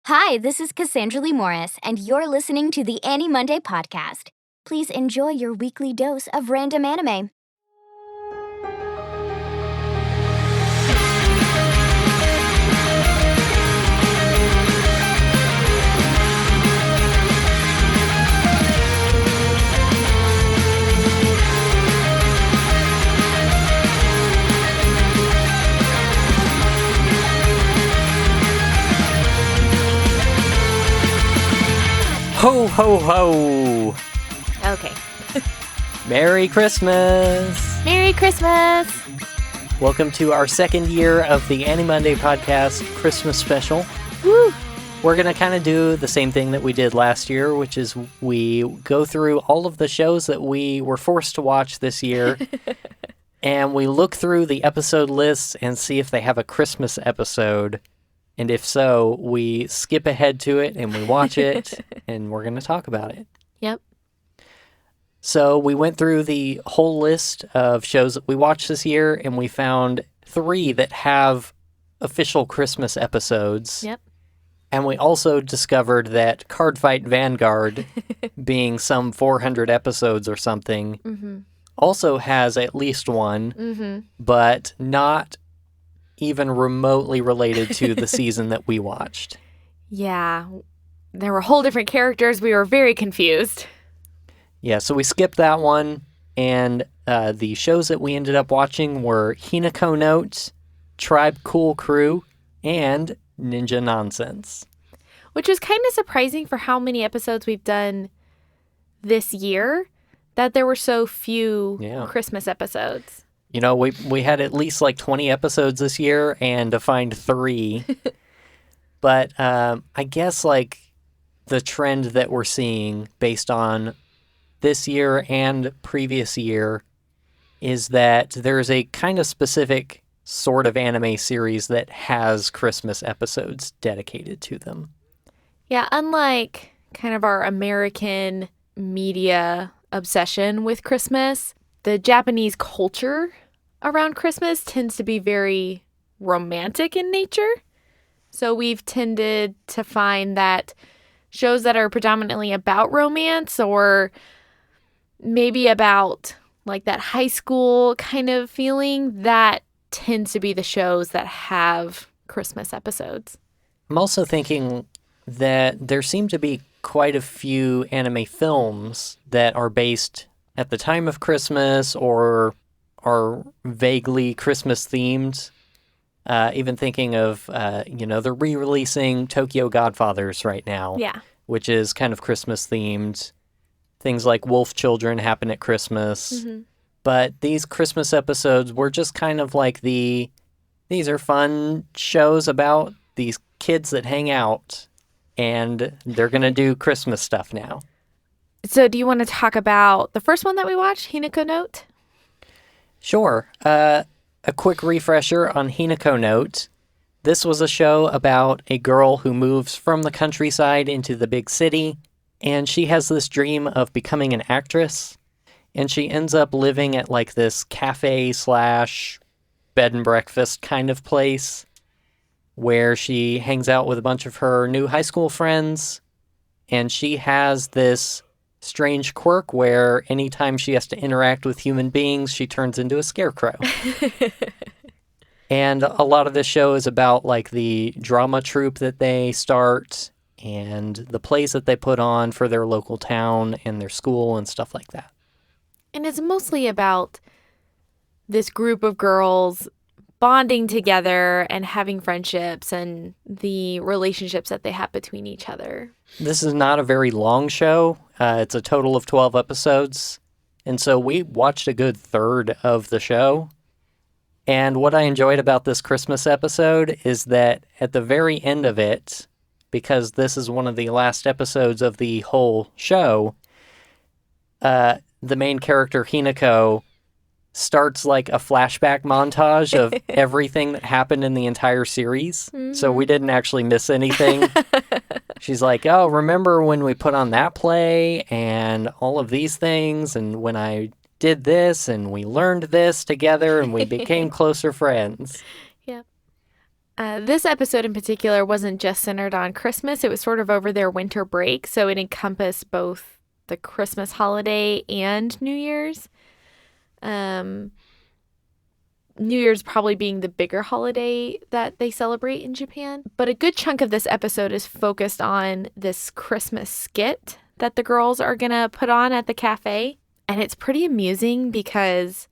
Hi, this is Cassandra Lee Morris, and you're listening to the AniMonday podcast. Please enjoy your weekly dose of random anime. Ho, ho, ho! Okay. Merry Christmas! Merry Christmas! Welcome to our second year of the AniMonday podcast Christmas special. Woo! We're going to kind of do the same thing that we did last year, which is we go through all of the shows that we were forced to watch this year, and we look through the episode lists and see if they have a Christmas episode. And if so, we skip ahead to it and we watch it, and we're going to talk about it. Yep. So we went through the whole list of shows that we watched this year, and we found 3 that have official Christmas episodes. Yep. And we also discovered that Card Fight Vanguard, being some 400 episodes or something, also has at least one, but not even remotely related to the season that we watched. Yeah. There were whole different characters. We were very confused. Yeah, so we skipped that one, and the shows that we ended up watching were Hinako Note, Tribe Cool Crew, and Ninja Nonsense. Which is kind of surprising for how many episodes we've done this year, that there were so few Christmas episodes. You know, we had at least like 20 episodes this year, and to find 3. But I guess like the trend that we're seeing based on this year and previous year is that there's a kind of specific sort of anime series that has Christmas episodes dedicated to them. Yeah, unlike kind of our American media obsession with Christmas, the Japanese culture around Christmas tends to be very romantic in nature. So we've tended to find that shows that are predominantly about romance or maybe about like that high school kind of feeling, that tends to be the shows that have Christmas episodes. I'm also thinking that there seem to be quite a few anime films that are based at the time of Christmas or are vaguely Christmas themed. Even thinking of, they're re-releasing Tokyo Godfathers right now. Yeah. Which is kind of Christmas themed. Things like Wolf Children happen at Christmas. But these Christmas episodes were just kind of like these are fun shows about these kids that hang out, and they're going to do Christmas stuff now. So do you want to talk about the first one that we watched, Hinako Note? Sure. A quick refresher on Hinako Note. This was a show about a girl who moves from the countryside into the big city, and she has this dream of becoming an actress, and she ends up living at like this cafe / bed and breakfast kind of place where she hangs out with a bunch of her new high school friends, and she has this strange quirk where anytime she has to interact with human beings, she turns into a scarecrow. And a lot of this show is about like the drama troupe that they start and the plays that they put on for their local town and their school and stuff like that. And it's mostly about this group of girls bonding together and having friendships and the relationships that they have between each other. This is not a very long show. It's a total of 12 episodes. And so we watched a good third of the show. And what I enjoyed about this Christmas episode is that at the very end of it, because this is one of the last episodes of the whole show, the main character, Hinako, starts like a flashback montage of everything that happened in the entire series. So we didn't actually miss anything. She's like, oh, remember when we put on that play and all of these things, and when I did this and we learned this together and we became closer friends. Yep. This episode in particular wasn't just centered on Christmas. It was sort of over their winter break, so it encompassed both the Christmas holiday and New Year's. New Year's probably being the bigger holiday that they celebrate in Japan. But a good chunk of this episode is focused on this Christmas skit that the girls are going to put on at the cafe. And it's pretty amusing because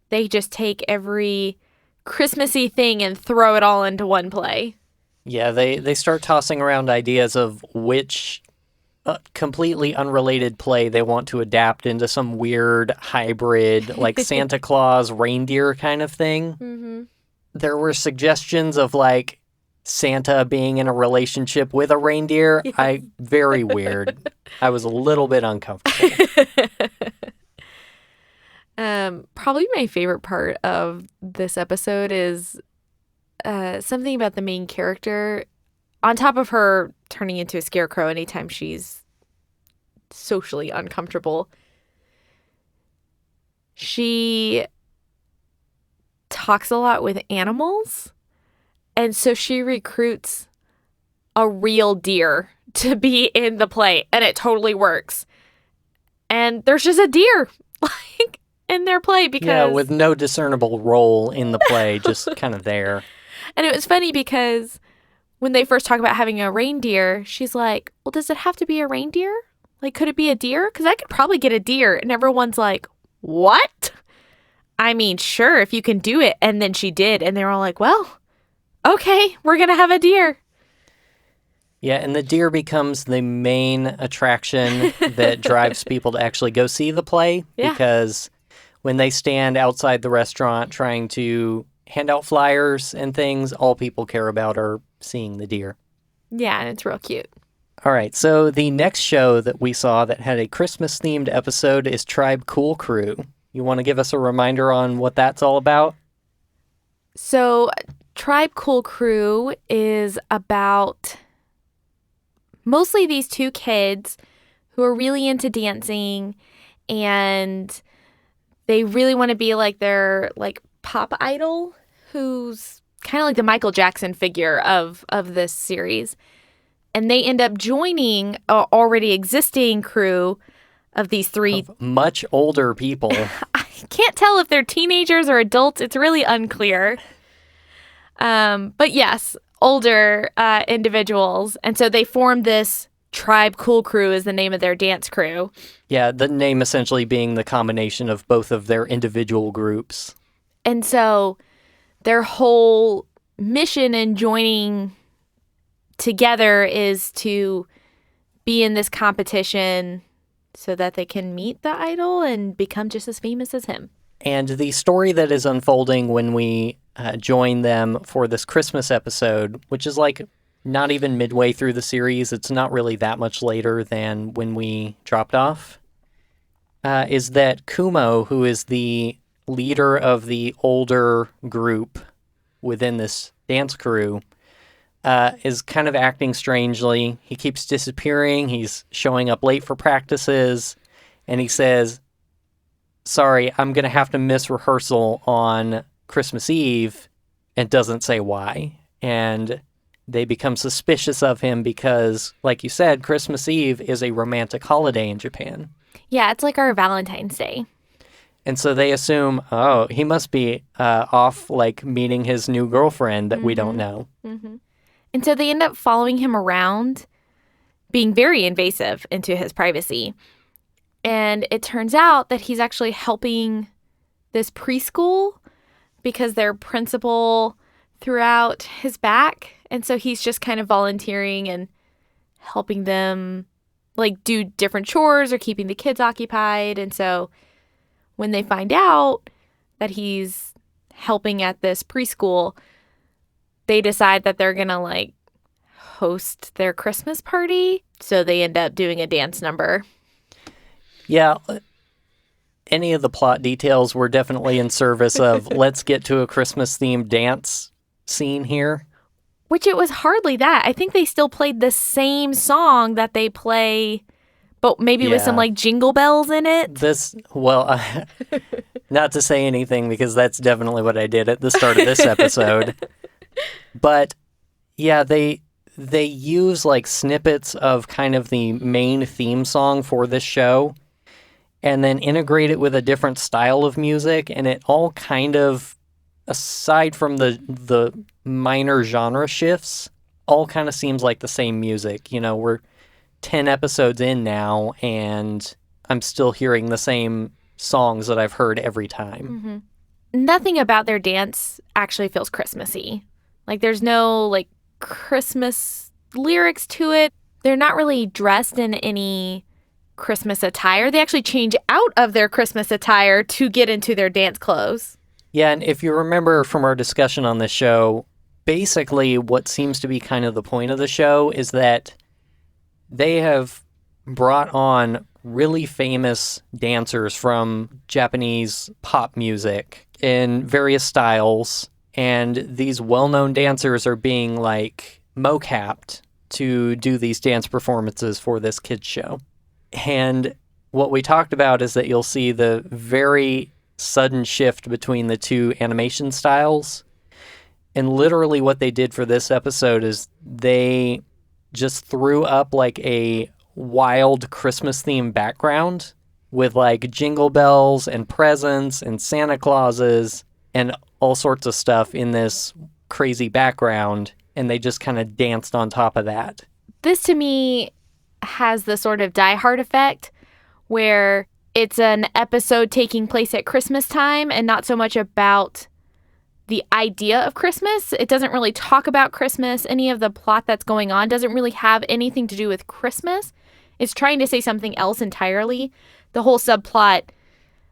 they just take every Christmassy thing and throw it all into one play. Yeah, they start tossing around ideas of which completely unrelated play they want to adapt into some weird hybrid, like Santa Claus reindeer kind of thing. Mm-hmm. There were suggestions of like Santa being in a relationship with a reindeer. Yes. Very weird. I was a little bit uncomfortable. Probably my favorite part of this episode is something about the main character. On top of her turning into a scarecrow anytime she's socially uncomfortable, she talks a lot with animals. And so she recruits a real deer to be in the play, and it totally works. And there's just a deer like in their play because... Yeah, with no discernible role in the play, just kind of there. And it was funny because when they first talk about having a reindeer, she's like, well, does it have to be a reindeer? Like, could it be a deer? Because I could probably get a deer. And everyone's like, what? I mean, sure, if you can do it. And then she did. And they were all like, well, okay, we're going to have a deer. Yeah, and the deer becomes the main attraction that drives people to actually go see the play. Yeah. Because when they stand outside the restaurant trying to hand out flyers and things, all people care about are seeing the deer. Yeah, and it's real cute. All right, so the next show that we saw that had a Christmas-themed episode is Tribe Cool Crew. You want to give us a reminder on what that's all about? So Tribe Cool Crew is about mostly these two kids who are really into dancing, and they really want to be like their like pop idol, who's kind of like the Michael Jackson figure of this series. And they end up joining an already existing crew of these three Of much older people. I can't tell if they're teenagers or adults. It's really unclear. But yes, older individuals. And so they formed this Tribe Cool Crew is the name of their dance crew. Yeah, the name essentially being the combination of both of their individual groups. And so their whole mission in joining together is to be in this competition so that they can meet the idol and become just as famous as him. And the story that is unfolding when we join them for this Christmas episode, which is like not even midway through the series, it's not really that much later than when we dropped off, is that Kumo, who is the leader of the older group within this dance crew, is kind of acting strangely. He keeps disappearing. He's showing up late for practices. And he says, sorry, I'm going to have to miss rehearsal on Christmas Eve, and doesn't say why. And they become suspicious of him because, like you said, Christmas Eve is a romantic holiday in Japan. Yeah, it's like our Valentine's Day. And so they assume, oh, he must be off, like, meeting his new girlfriend that we don't know. Mm-hmm. And so they end up following him around, being very invasive into his privacy. And it turns out that he's actually helping this preschool because their principal threw out his back. And so he's just kind of volunteering and helping them, like, do different chores or keeping the kids occupied. And so when they find out that he's helping at this preschool, they decide that they're going to, like, host their Christmas party. So they end up doing a dance number. Yeah. Any of the plot details were definitely in service of let's get to a Christmas-themed dance scene here. Which it was hardly that. I think they still played the same song that they play, but maybe with some, like, jingle bells in it. Not to say anything because that's definitely what I did at the start of this episode. But yeah, they use like snippets of kind of the main theme song for this show and then integrate it with a different style of music, and it all kind of, aside from the minor genre shifts, all kind of seems like the same music. You know, we're 10 episodes in now, and I'm still hearing the same songs that I've heard every time. Nothing about their dance actually feels Christmassy. Like, there's no, like, Christmas lyrics to it. They're not really dressed in any Christmas attire. They actually change out of their Christmas attire to get into their dance clothes. Yeah, and if you remember from our discussion on this show, basically what seems to be kind of the point of the show is that they have brought on really famous dancers from Japanese pop music in various styles, and these well-known dancers are being like mocapped to do these dance performances for this kids show. And what we talked about is that you'll see the very sudden shift between the two animation styles. And literally what they did for this episode is they just threw up like a wild Christmas themed background with like jingle bells and presents and Santa Clauses and all sorts of stuff in this crazy background, and they just kind of danced on top of that. This to me has the sort of Die Hard effect where it's an episode taking place at Christmas time and not so much about the idea of Christmas. It doesn't really talk about Christmas. Any of the plot that's going on doesn't really have anything to do with Christmas. It's trying to say something else entirely. The whole subplot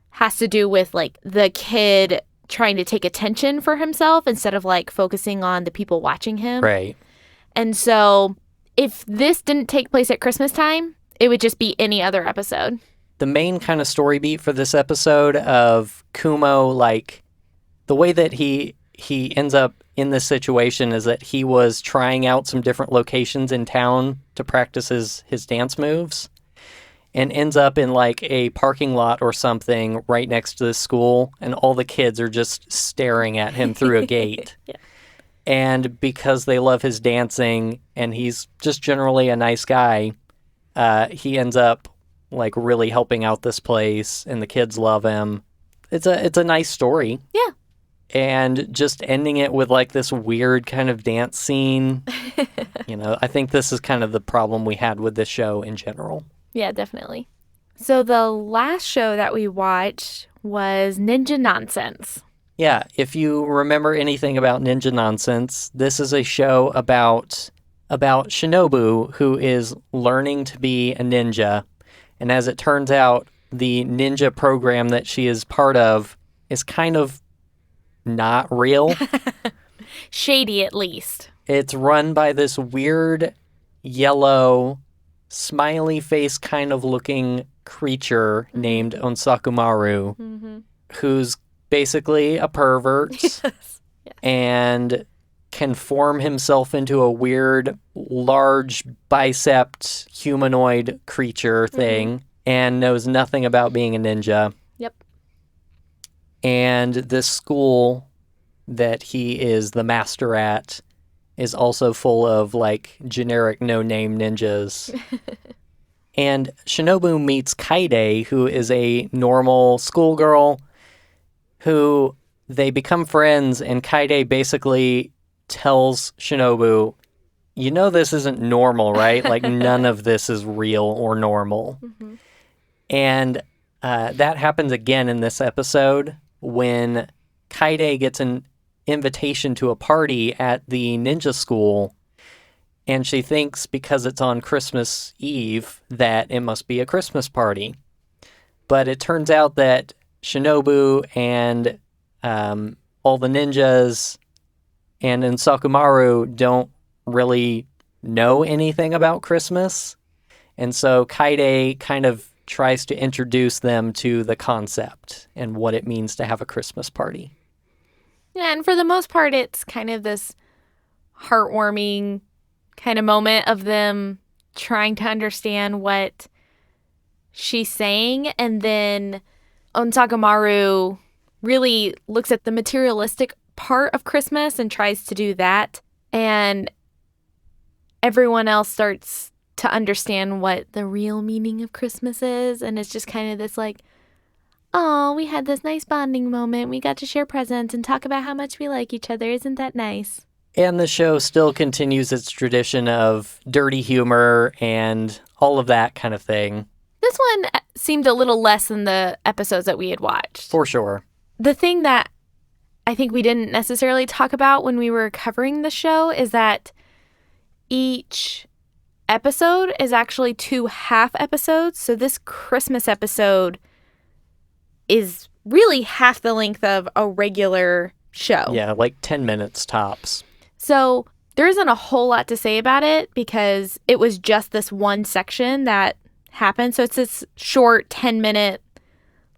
has to do with like the kid trying to take attention for himself instead of like focusing on the people watching him. Right. And so if this didn't take place at Christmas time, it would just be any other episode. The main kind of story beat for this episode of Kumo, like the way that he ends up in this situation is that he was trying out some different locations in town to practice his dance moves, and ends up in like a parking lot or something right next to the school, and all the kids are just staring at him through a gate. Yeah. And because they love his dancing and he's just generally a nice guy, he ends up like really helping out this place, and the kids love him. It's a nice story. Yeah. And just ending it with like this weird kind of dance scene. You know, I think this is kind of the problem we had with this show in general. Yeah, definitely. So the last show that we watched was Ninja Nonsense. Yeah, if you remember anything about Ninja Nonsense, this is a show about Shinobu, who is learning to be a ninja. And as it turns out, the ninja program that she is part of is kind of not real. Shady, at least. It's run by this weird yellow smiley face kind of looking creature named Onsakumaru, who's basically a pervert. Yes. And can form himself into a weird large bicepped humanoid creature thing, and knows nothing about being a ninja. Yep. And this school that he is the master at is also full of like generic no-name ninjas. And Shinobu meets Kaide, who is a normal schoolgirl, who they become friends, and Kaide basically tells Shinobu, you know this isn't normal, right? Like none of this is real or normal. And that happens again in this episode when Kaide gets an invitation to a party at the ninja school, and she thinks because it's on Christmas Eve that it must be a Christmas party. But it turns out that Shinobu and all the ninjas and Onsakumaru don't really know anything about Christmas. And so Kaide kind of tries to introduce them to the concept and what it means to have a Christmas party. Yeah, and for the most part, it's kind of this heartwarming kind of moment of them trying to understand what she's saying. And then Onsakumaru really looks at the materialistic part of Christmas and tries to do that. And everyone else starts to understand what the real meaning of Christmas is. And it's just kind of this like, oh, we had this nice bonding moment. We got to share presents and talk about how much we like each other. Isn't that nice? And the show still continues its tradition of dirty humor and all of that kind of thing. This one seemed a little less than the episodes that we had watched. For sure. The thing that I think we didn't necessarily talk about when we were covering the show is that each episode is actually 2 half episodes. So this Christmas episode is really half the length of a regular show. Yeah, like 10 minutes tops. So there isn't a whole lot to say about it because it was just this one section that happened. So it's this short 10-minute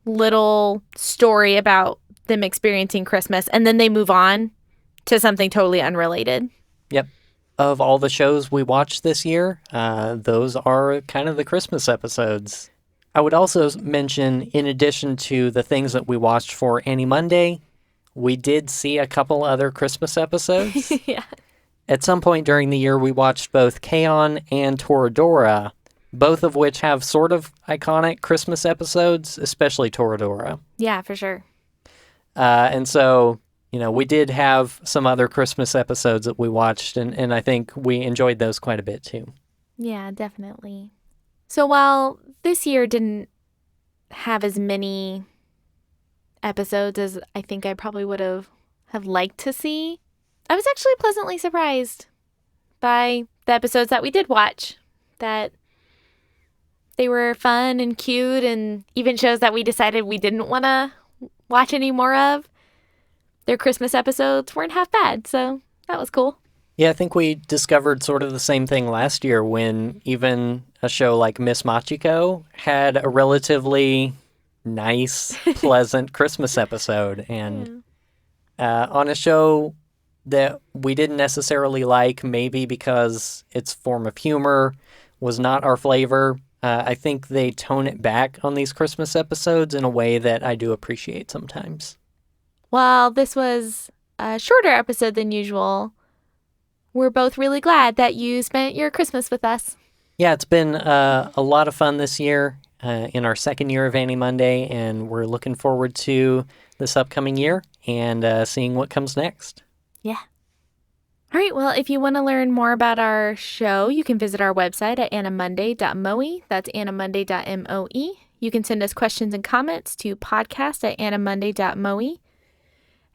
little story about them experiencing Christmas, and then they move on to something totally unrelated. Yep. Of all the shows we watched this year, those are kind of the Christmas episodes. I would also mention, in addition to the things that we watched for AniMonday, we did see a couple other Christmas episodes. Yeah. At some point during the year, we watched both K-On! And Toradora, both of which have sort of iconic Christmas episodes, especially Toradora. Yeah, for sure. And so, we did have some other Christmas episodes that we watched, and I think we enjoyed those quite a bit too. Yeah, definitely. So while this year didn't have as many episodes as I think I probably would have liked to see, I was actually pleasantly surprised by the episodes that we did watch, that they were fun and cute, and even shows that we decided we didn't want to watch any more of, their Christmas episodes weren't half bad, so that was cool. Yeah, I think we discovered sort of the same thing last year when even a show like Miss Machiko had a relatively nice, pleasant Christmas episode. And on a show that we didn't necessarily like, maybe because its form of humor was not our flavor, I think they tone it back on these Christmas episodes in a way that I do appreciate sometimes. While this was a shorter episode than usual, we're both really glad that you spent your Christmas with us. Yeah, it's been a lot of fun this year in our second year of AniMonday, and we're looking forward to this upcoming year and seeing what comes next. Yeah. All right, well, if you want to learn more about our show, you can visit our website at animonday.moe. That's animonday.moe. You can send us questions and comments to podcast@animonday.moe.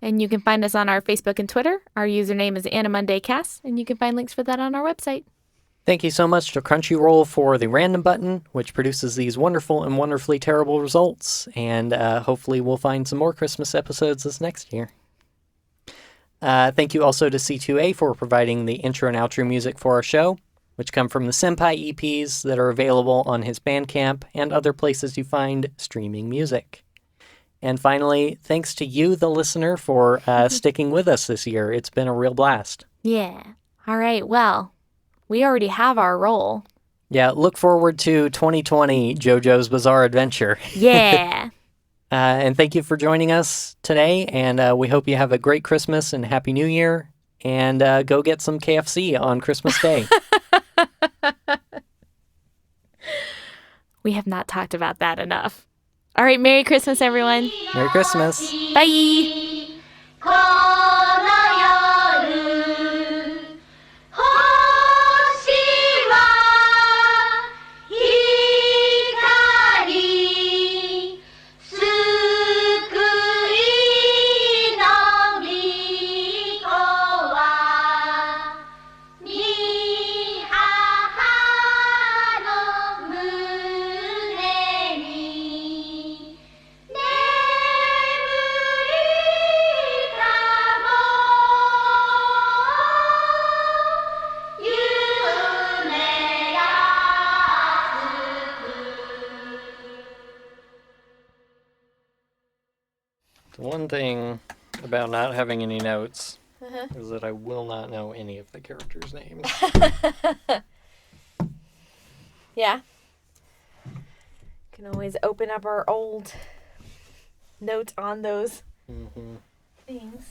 And you can find us on our Facebook and Twitter. Our username is AniMondayCast, and you can find links for that on our website. Thank you so much to Crunchyroll for the random button, which produces these wonderful and wonderfully terrible results. And hopefully we'll find some more Christmas episodes this next year. Thank you also to C2A for providing the intro and outro music for our show, which come from the Senpai EPs that are available on his Bandcamp and other places you find streaming music. And finally, thanks to you, the listener, for sticking with us this year. It's been a real blast. Yeah. All right, well, we already have our role. Yeah, look forward to 2020 JoJo's Bizarre Adventure. Yeah. And thank you for joining us today, and we hope you have a great Christmas and Happy New Year, and go get some KFC on Christmas Day. We have not talked about that enough. All right, Merry Christmas, everyone. Merry Christmas. Bye. The one thing about not having any notes is that I will not know any of the characters' names. Yeah. Can always open up our old notes on those things.